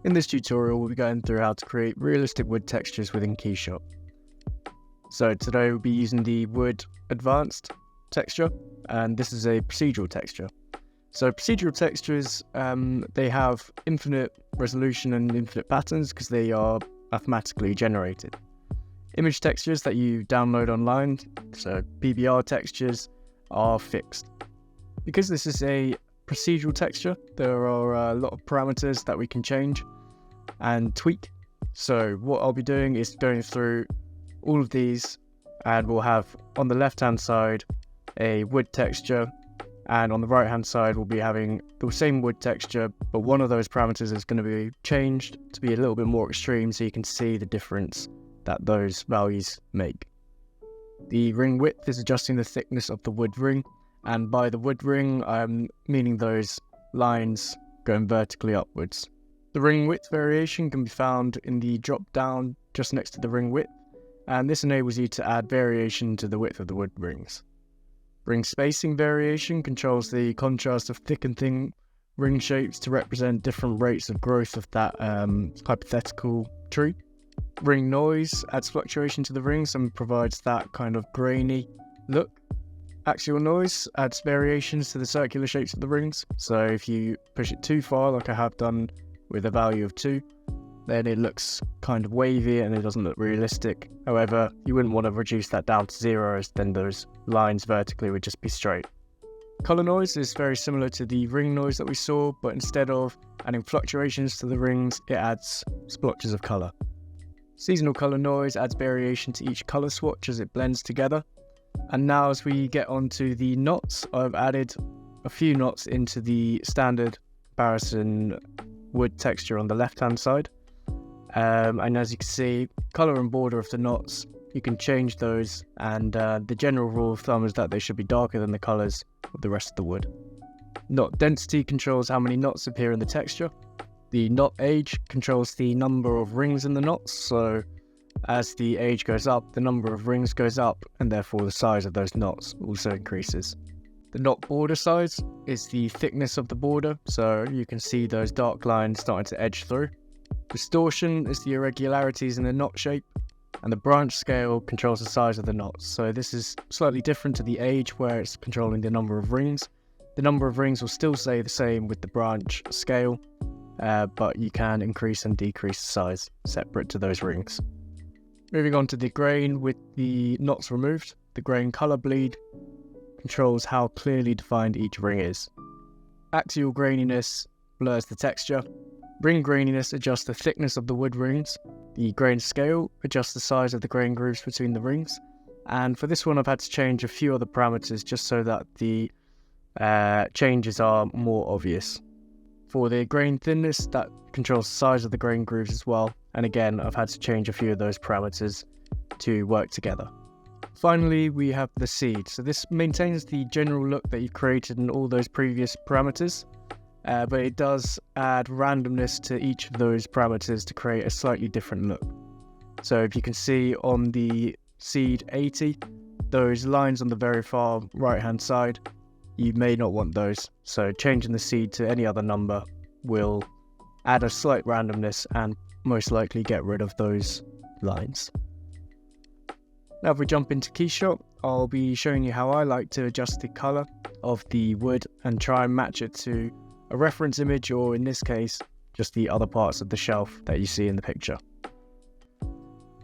In this tutorial, we'll be going through how to create realistic wood textures within KeyShot. So today we'll be using the wood advanced texture, and this is a procedural texture. So procedural textures, they have infinite resolution and infinite patterns because they are mathematically generated. Image textures that you download online, so PBR textures, are fixed. Because this is a procedural texture, there are a lot of parameters that we can change and tweak. So what I'll be doing is going through all of these, and we'll have on the left hand side a wood texture, and on the right hand side we'll be having the same wood texture, but one of those parameters is going to be changed to be a little bit more extreme so you can see the difference that those values make. The ring width is adjusting the thickness of the wood ring, and by the wood ring I'm meaning those lines going vertically upwards. The ring width variation can be found in the drop down just next to the ring width, and this enables you to add variation to the width of the wood rings. Ring spacing variation controls the contrast of thick and thin ring shapes to represent different rates of growth of that hypothetical tree. Ring noise adds fluctuation to the rings and provides that kind of grainy look. Axial noise adds variations to the circular shapes of the rings, so if you push it too far like I have done with a value of 2, then it looks kind of wavy and it doesn't look realistic. However, you wouldn't want to reduce that down to 0, as then those lines vertically would just be straight. Color noise is very similar to the ring noise that we saw, but instead of adding fluctuations to the rings, it adds splotches of color. Seasonal color noise adds variation to each color swatch as it blends together. And now as we get onto the knots, I've added a few knots into the standard comparison wood texture on the left hand side. And as you can see, color and border of the knots, you can change those, and the general rule of thumb is that they should be darker than the colors of the rest of the wood. Knot density controls how many knots appear in the texture. The knot age controls the number of rings in the knots, so as the age goes up, the number of rings goes up, and therefore the size of those knots also increases. The knot border size is the thickness of the border, so you can see those dark lines starting to edge through. Distortion is the irregularities in the knot shape, and the branch scale controls the size of the knots. So this is slightly different to the age where it's controlling the number of rings. The number of rings will still stay the same with the branch scale, but you can increase and decrease the size separate to those rings. Moving on to the grain with the knots removed, the grain color bleed controls how clearly defined each ring is. Axial graininess blurs the texture. Ring graininess adjusts the thickness of the wood rings. The grain scale adjusts the size of the grain grooves between the rings. And for this one I've had to change a few other parameters just so that the changes are more obvious. For the grain thinness, that controls the size of the grain grooves as well, and again I've had to change a few of those parameters to work together. Finally, we have the seed. So this maintains the general look that you've created in all those previous parameters, but it does add randomness to each of those parameters to create a slightly different look. So if you can see on the seed 80, those lines on the very far right hand side, you may not want those, so changing the seed to any other number will add a slight randomness and most likely get rid of those lines. Now if we jump into KeyShot, I'll be showing you how I like to adjust the color of the wood and try and match it to a reference image, or in this case just the other parts of the shelf that you see in the picture.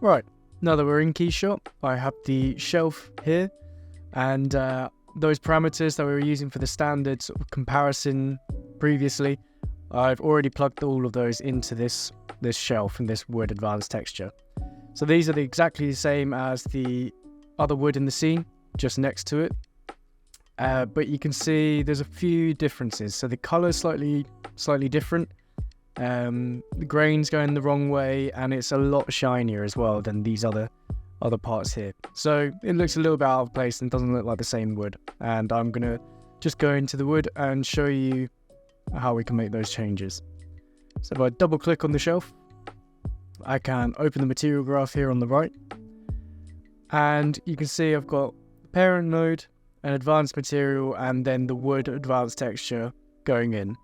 Right, now that we're in KeyShot, I have the shelf here, and those parameters that we were using for the standard sort of comparison previously, I've already plugged all of those into this shelf and this wood advanced texture. So these are exactly the same as the other wood in the scene, just next to it. But you can see there's a few differences. So the color is slightly different. The grain's going the wrong way, and it's a lot shinier as well than these other parts here. So it looks a little bit out of place and doesn't look like the same wood. And I'm gonna just go into the wood and show you how we can make those changes. So if I double click on the shelf, I can open the material graph here on the right, and you can see I've got the parent node, an advanced material, and then the wood advanced texture going in.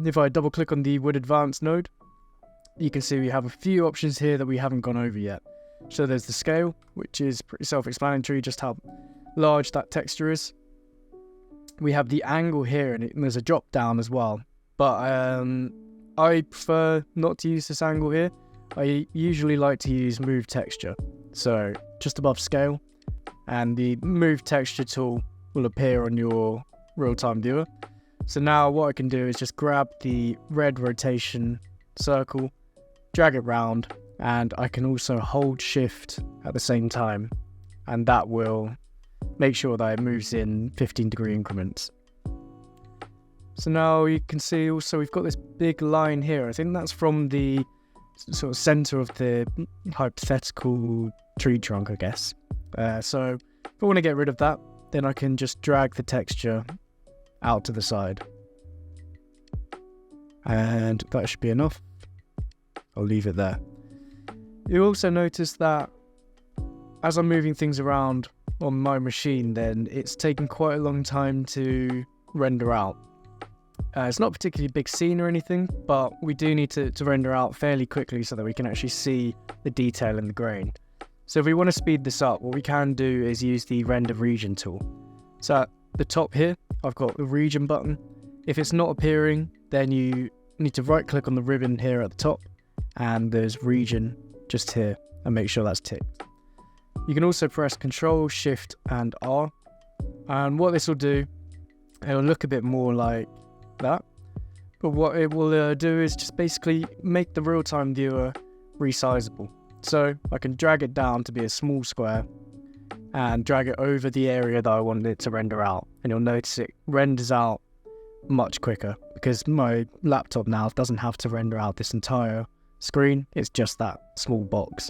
If I double click on the wood advanced node, you can see we have a few options here that we haven't gone over yet. So there's the scale, which is pretty self-explanatory, just how large that texture is. We have the angle here, and there's a drop down as well. But I prefer not to use this angle here. I usually like to use move texture. So just above scale, and the move texture tool will appear on your real-time viewer. So now what I can do is just grab the red rotation circle, drag it round, and I can also hold shift at the same time, and that will make sure that it moves in 15-degree increments. So now you can see also we've got this big line here. I think that's from the sort of center of the hypothetical tree trunk, I guess. So if I want to get rid of that, then I can just drag the texture out to the side. And that should be enough. I'll leave it there. You'll also notice that as I'm moving things around on my machine, then it's taken quite a long time to render out. It's not a particularly big scene or anything, but we do need to render out fairly quickly so that we can actually see the detail in the grain. So if we want to speed this up, what we can do is use the render region tool. So at the top here, I've got the region button. If it's not appearing, then you need to right click on the ribbon here at the top, and there's region just here, and make sure that's ticked. You can also press Ctrl, Shift and R, and what this will do, it'll look a bit more like that, but what it will do is just basically make the real-time viewer resizable. So I can drag it down to be a small square and drag it over the area that I want it to render out, and you'll notice it renders out much quicker because my laptop now doesn't have to render out this entire screen, it's just that small box.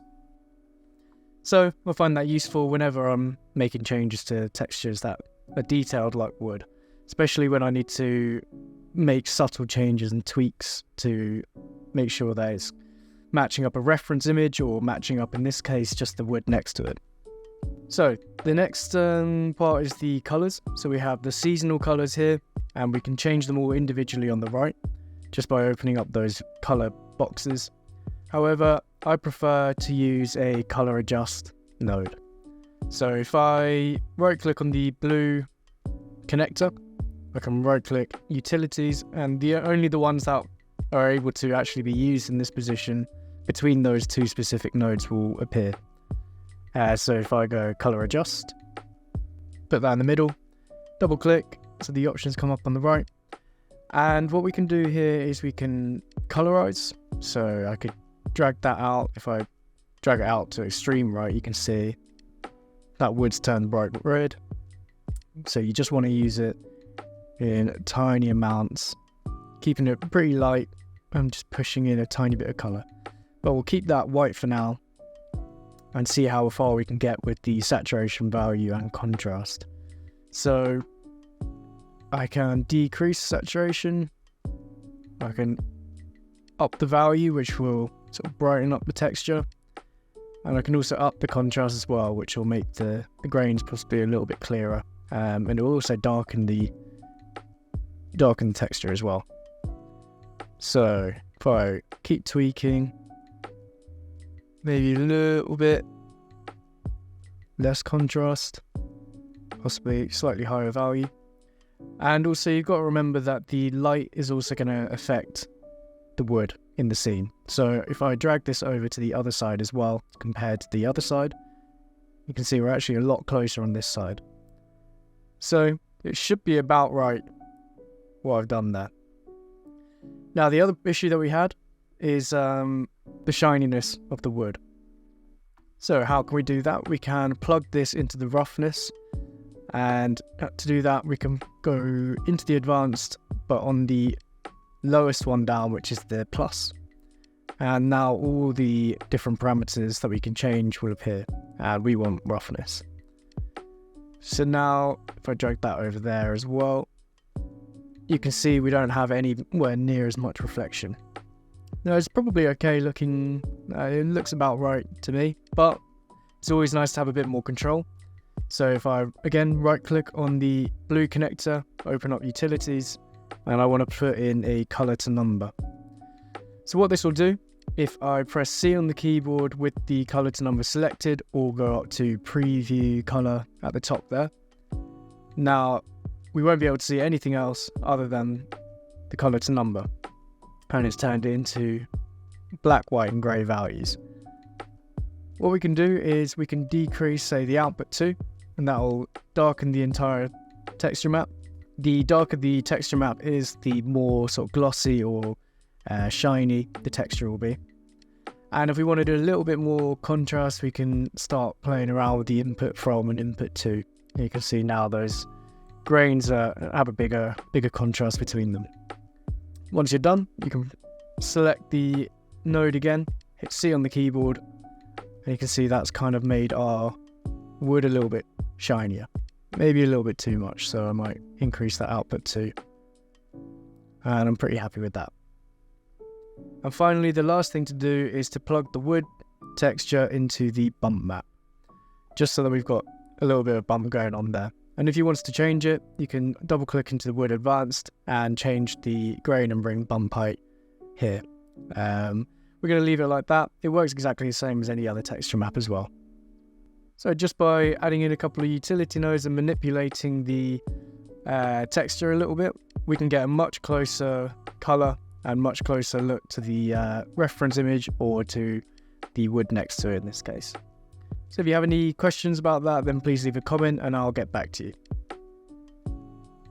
So I find that useful whenever I'm making changes to textures that are detailed like wood, especially when I need to make subtle changes and tweaks to make sure that it's matching up a reference image or matching up, in this case, just the wood next to it. So the next part is the colors. So we have the seasonal colors here, and we can change them all individually on the right just by opening up those color boxes. However, I prefer to use a color adjust node. So if I right click on the blue connector, I can right click utilities, and only the ones that are able to actually be used in this position between those two specific nodes will appear. So if I go color adjust, put that in the middle, double click, so the options come up on the right. And what we can do here is we can colorize. So I could drag that out. If I drag it out to extreme right, you can see that wood's turned bright red. So you just want to use it in tiny amounts, keeping it pretty light and just pushing in a tiny bit of color. But we'll keep that white for now and see how far we can get with the saturation value and contrast. So I can decrease saturation, I can up the value, which will sort of brighten up the texture, and I can also up the contrast as well, which will make the grains possibly a little bit clearer, and it will also darken the texture as well. So if I keep tweaking, maybe a little bit less contrast, possibly slightly higher value. And also you've got to remember that the light is also going to affect the wood in the scene. So if I drag this over to the other side as well, compared to the other side, you can see we're actually a lot closer on this side. So it should be about right what I've done there. Now the other issue that we had is the shininess of the wood. So how can we do that? We can plug this into the roughness, and to do that we can go into the advanced, but on the lowest one down, which is the plus, and now all the different parameters that we can change will appear, and we want roughness. So now if I drag that over there as well, you can see we don't have anywhere near as much reflection. Now it's probably okay looking, it looks about right to me, but it's always nice to have a bit more control. So if I again right click on the blue connector, open up utilities, and I want to put in a color to number. So what this will do if I press C on the keyboard with the color to number selected, or go up to preview color at the top there, now we won't be able to see anything else other than the color to number, and it's turned into black, white and grey values. What we can do is we can decrease, say, the output to, and that will darken the entire texture map. The darker the texture map is, the more sort of glossy or shiny the texture will be. And if we want to do a little bit more contrast, we can start playing around with the input from and input to. You can see now those grains have a bigger contrast between them. Once you're done, you can select the node again, hit C on the keyboard, and you can see that's kind of made our wood a little bit shinier. Maybe a little bit too much, so I might increase that output too. And I'm pretty happy with that. And finally, the last thing to do is to plug the wood texture into the bump map, just so that we've got a little bit of bump going on there. And if you want to change it, you can double click into the wood advanced and change the grain and bring bump height here. We're going to leave it like that. It works exactly the same as any other texture map as well. So just by adding in a couple of utility nodes and manipulating the texture a little bit, we can get a much closer color and much closer look to the reference image, or to the wood next to it in this case. So if you have any questions about that, then please leave a comment and I'll get back to you.